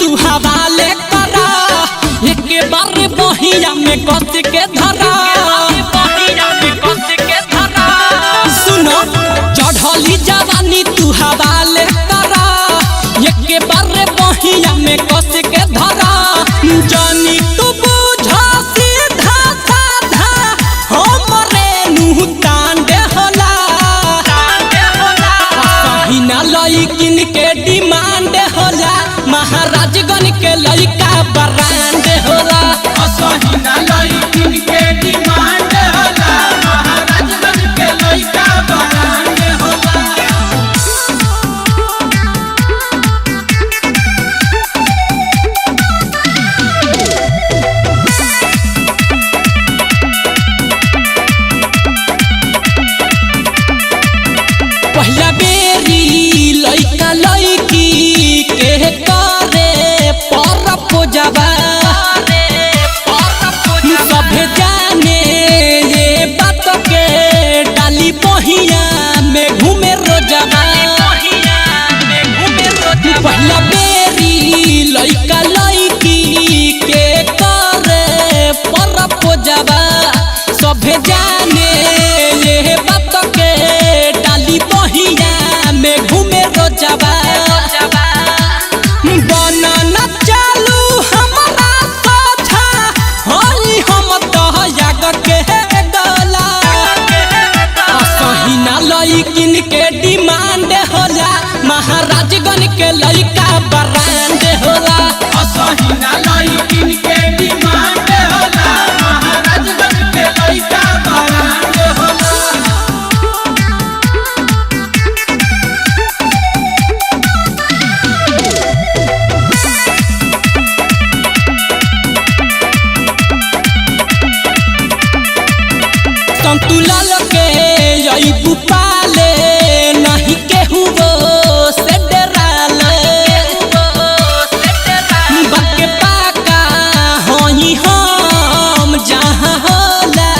तू हवाले करा एक बार बहिया में कस के धरा सुनो चढ़ली जवानी तू हवाले करा एक बार बहिया में कस के धरा जानी तू बुझा सीधा साधा हमरे नुह तांडे होला सहीना लइकिन के डिमांड होला महाराजगण के लइका ब्रांड होला असहीना लइकिन के डिमांड होला महाराजगण के लइका ब्रांड होला। पहला बेरी लइका लइकी के करे पर पूजबा सभे जाने ये बात के डाली बहिया में घूमे रोजबा पहला बेरी लइका लइकी के करे पर पूजबा सभे जाने ये बात के डाली बहिया में घूमे रोजबा बनन चालू हमरा सोझा होई हम तो याग के डोला सहीना लइकिन के डिमांड होला महाराजगण के लइका ब्रांड होला असहीना लइकिन के डिमांड होला महाराजगण के लइका ब्रांड होला। संतुलाल के अइबू पाले नहीं केहू से डराले बाके पाका होई हम जहाँ होला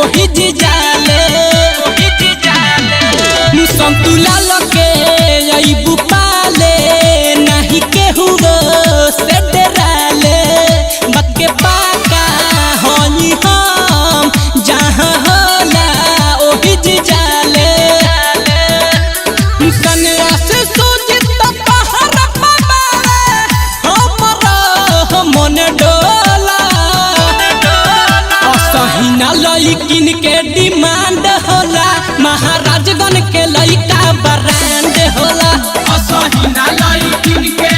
ओही जिजाले संतुलाल के अइबू पाले नहीं केहू से डराले बाके पाका होई हम जहाँ होला ओही जिजाले सन्यास सूजित पहर पवाले हमरा मन डोला असहीना लइकिन के डिमांड होला महाराजगण के लइका ब्रांड होला असहीना लइकिन के